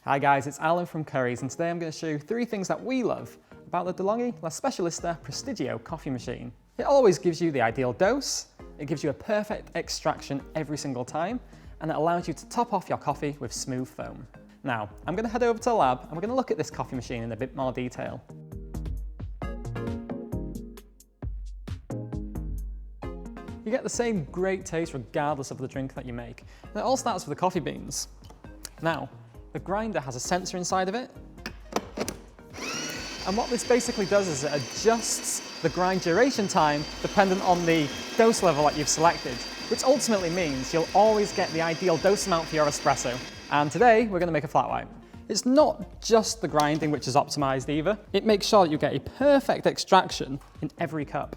Hi guys, it's Alan from Curry's, and today I'm going to show you 3 things that we love about the Delonghi Specialista Prestigio coffee machine. It always gives you the ideal dose, it gives you a perfect extraction every single time, and it allows you to top off your coffee with smooth foam. Now, I'm going to head over to the lab and we're going to look at this coffee machine in a bit more detail. You get the same great taste regardless of the drink that you make. And it all starts with the coffee beans. Now, the grinder has a sensor inside of it, and what this basically does is it adjusts the grind duration time dependent on the dose level that you've selected, which ultimately means you'll always get the ideal dose amount for your espresso. And today we're going to make a flat white. It's not just the grinding which is optimized either, it makes sure that you get a perfect extraction in every cup.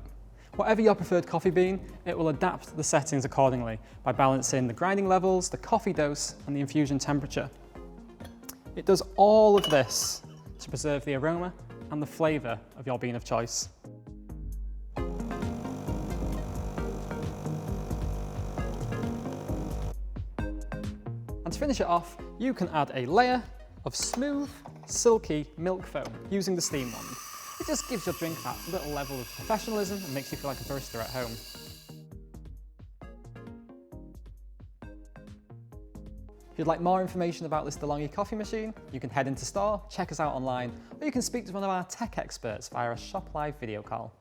Whatever your preferred coffee bean, it will adapt the settings accordingly by balancing the grinding levels, the coffee dose and the infusion temperature. It does all of this to preserve the aroma and the flavour of your bean of choice. And to finish it off, you can add a layer of smooth, silky milk foam using the steam wand. It just gives your drink that little level of professionalism and makes you feel like a barista at home. If you'd like more information about this Delonghi coffee machine, you can head into store, check us out online, or you can speak to one of our tech experts via a Shop Live video call.